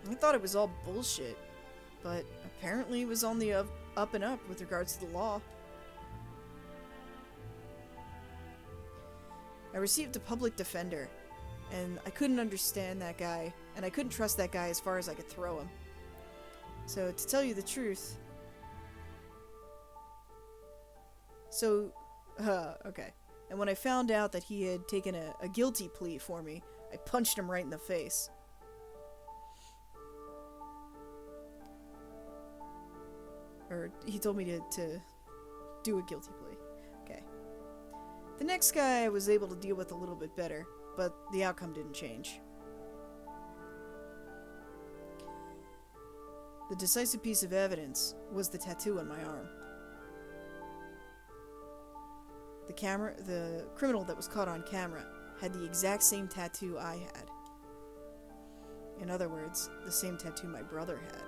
I thought it was all bullshit, but apparently it was on the up and up with regards to the law. I received a public defender, and I couldn't understand that guy, and I couldn't trust that guy as far as I could throw him. So, to tell you the truth... okay. And when I found out that he had taken a guilty plea for me, I punched him right in the face. Or he told me to do a guilty plea. Okay. The next guy I was able to deal with a little bit better, but the outcome didn't change. The decisive piece of evidence was the tattoo on my arm. The criminal that was caught on camera had the exact same tattoo I had. In other words, the same tattoo my brother had.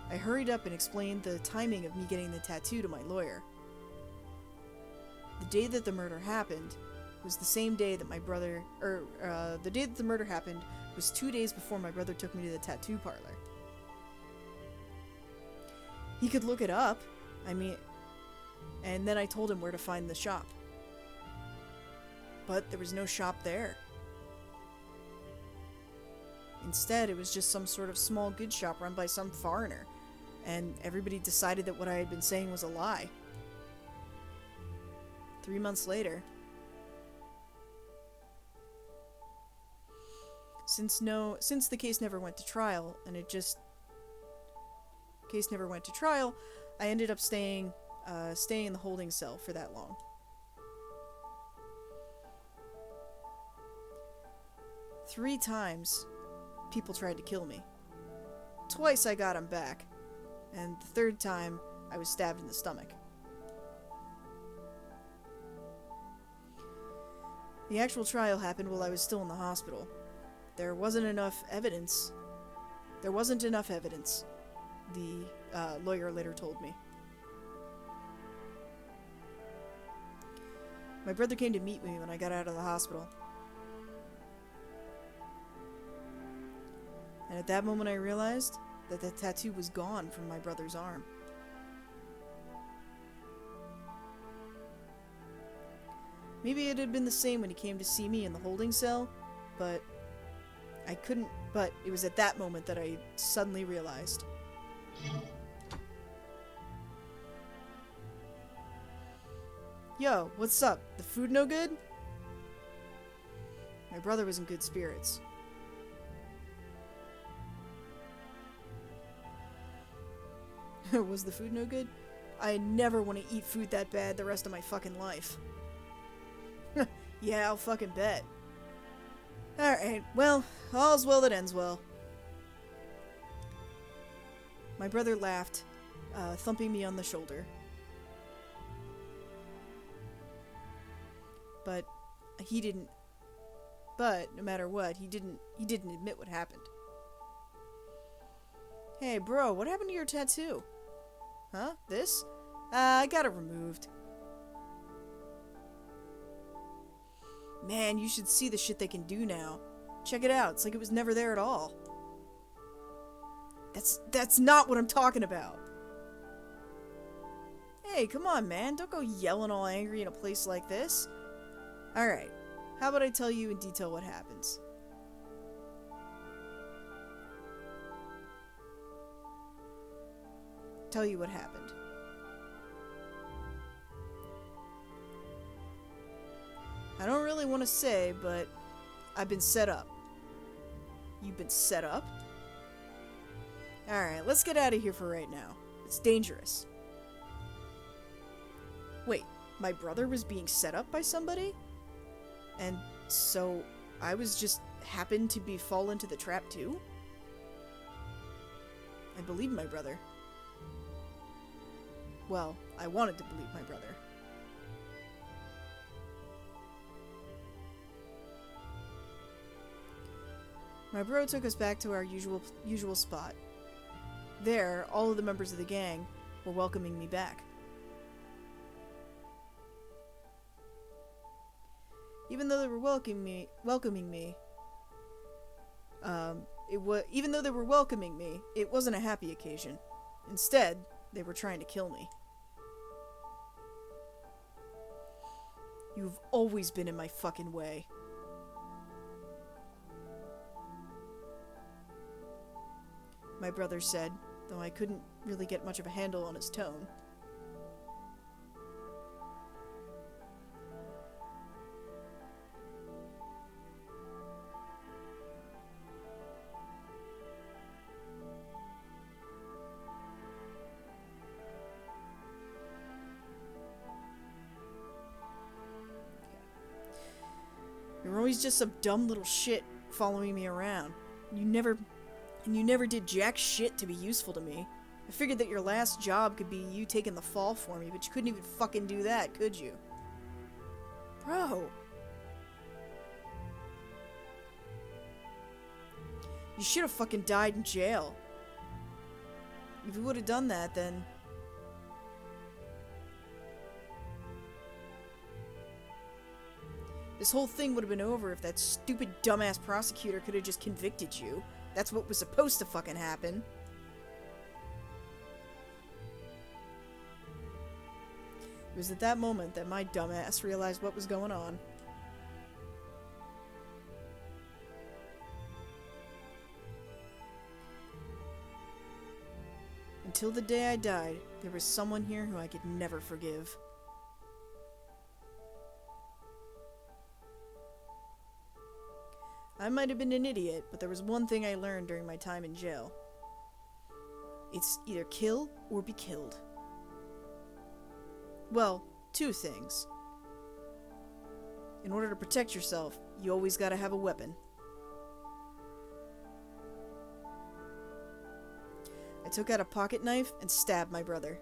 I hurried up and explained the timing of me getting the tattoo to my lawyer. The day that the murder happened was the same day that the day that the murder happened was 2 days before my brother took me to the tattoo parlor. He could look it up, and then I told him where to find the shop. But there was no shop there. Instead, it was just some sort of small goods shop run by some foreigner, and everybody decided that what I had been saying was a lie. 3 months later, since the case never went to trial, I ended up staying in the holding cell for that long. Three times, people tried to kill me. Twice I got them back, and the third time, I was stabbed in the stomach. The actual trial happened while I was still in the hospital. There wasn't enough evidence, the lawyer later told me. My brother came to meet me when I got out of the hospital. And at that moment I realized that the tattoo was gone from my brother's arm. Maybe it had been the same when he came to see me in the holding cell, but it was at that moment that I suddenly realized. Yo, what's up? The food no good? My brother was in good spirits. Was the food no good? I never want to eat food that bad the rest of my fucking life. Yeah, I'll fucking bet. Alright, well, all's well that ends well. My brother laughed, thumping me on the shoulder. But no matter what, he didn't admit what happened. Hey bro, what happened to your tattoo? Huh? This? I got it removed. Man, you should see the shit they can do now. Check it out, it's like it was never there at all. That's not what I'm talking about. Hey, come on man, don't go yelling all angry in a place like this. Alright, how about I tell you in detail what happens? tell you what happened. I don't really want to say, but I've been set up. You've been set up? Alright, let's get out of here for right now. It's dangerous. Wait, my brother was being set up by somebody? And so I was just happened to be fall into the trap too? I believed my brother. Well, I wanted to believe my brother. My bro took us back to our usual spot. There, all of the members of the gang were welcoming me back. Even though they were welcoming me, it wasn't a happy occasion. Instead, they were trying to kill me. You've always been in my fucking way. My brother said, though I couldn't really get much of a handle on his tone. You're always just some dumb little shit following me around. You never did jack shit to be useful to me. I figured that your last job could be you taking the fall for me, but you couldn't even fucking do that, could you? Bro. You should have fucking died in jail. If you would have done that, then... this whole thing would have been over if that stupid dumbass prosecutor could have just convicted you. That's what was supposed to fucking happen. It was at that moment that my dumbass realized what was going on. Until the day I died, there was someone here who I could never forgive. I might have been an idiot, but there was one thing I learned during my time in jail. It's either kill or be killed. Well, two things. In order to protect yourself, you always gotta have a weapon. I took out a pocket knife and stabbed my brother.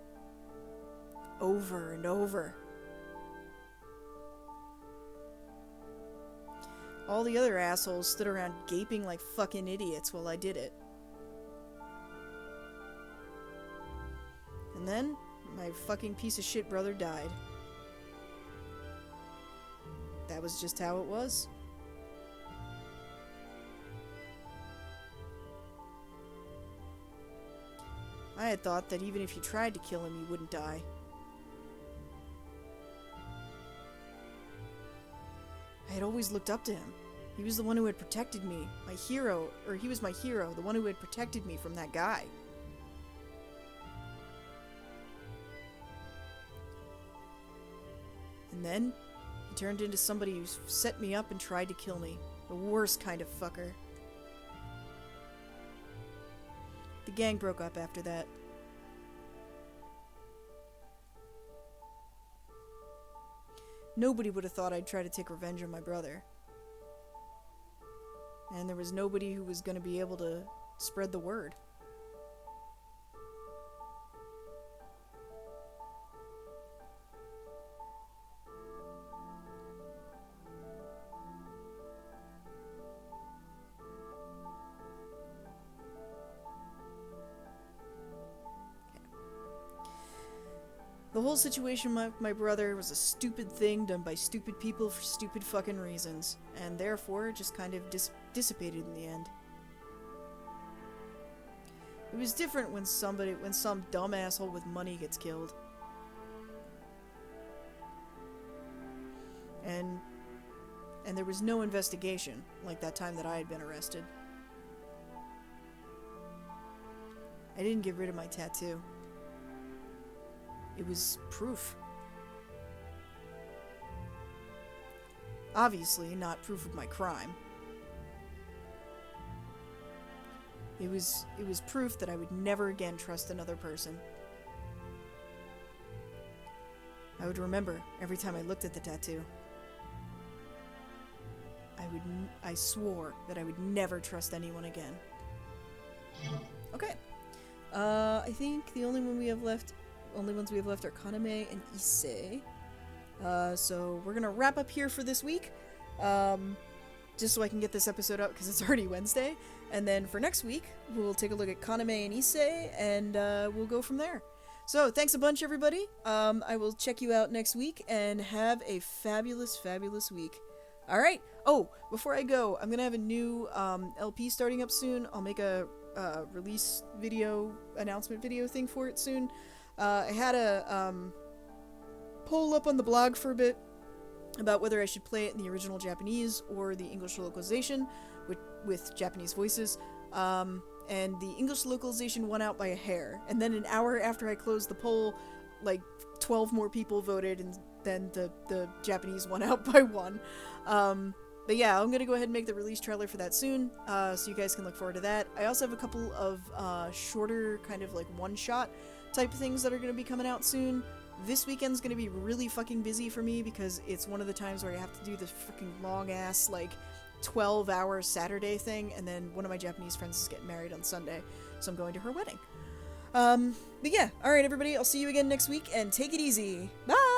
Over and over. All the other assholes stood around gaping like fucking idiots while I did it. And then, my fucking piece of shit brother died. That was just how it was. I had thought that even if you tried to kill him, you wouldn't die. I had always looked up to him. He was the one who had protected me. My hero, or he was my hero, the one who had protected me from that guy. And then, he turned into somebody who set me up and tried to kill me. The worst kind of fucker. The gang broke up after that. Nobody would have thought I'd try to take revenge on my brother. And there was nobody who was going to be able to spread the word. The whole situation with my brother was a stupid thing done by stupid people for stupid fucking reasons, and therefore it just kind of dissipated in the end. It was different when some dumb asshole with money gets killed. And there was no investigation, like that time that I had been arrested. I didn't get rid of my tattoo. It was proof. Obviously, not proof of my crime. It was proof that I would never again trust another person. I would remember every time I looked at the tattoo. I swore that I would never trust anyone again. Okay. I think the only ones we have left are Kaname and Issei. So we're gonna wrap up here for this week. Just so I can get this episode up because it's already Wednesday. And then for next week, we'll take a look at Kaname and Issei, and we'll go from there. So thanks a bunch, everybody. I will check you out next week, and have a fabulous, fabulous week. All right. Oh, before I go, I'm gonna have a new LP starting up soon. I'll make a release video, announcement video thing for it soon. I had a poll up on the blog for a bit about whether I should play it in the original Japanese or the English localization with Japanese voices. And the English localization won out by a hair. And then an hour after I closed the poll, like 12 more people voted, and then the Japanese won out by 1. But yeah, I'm gonna go ahead and make the release trailer for that soon, so you guys can look forward to that. I also have a couple of shorter, kind of like one-shot type of things that are gonna be coming out soon. This weekend's gonna be really fucking busy for me because it's one of the times where I have to do this fucking long-ass, like, 12-hour Saturday thing, and then one of my Japanese friends is getting married on Sunday, so I'm going to her wedding. But yeah, alright everybody, I'll see you again next week, and take it easy. Bye!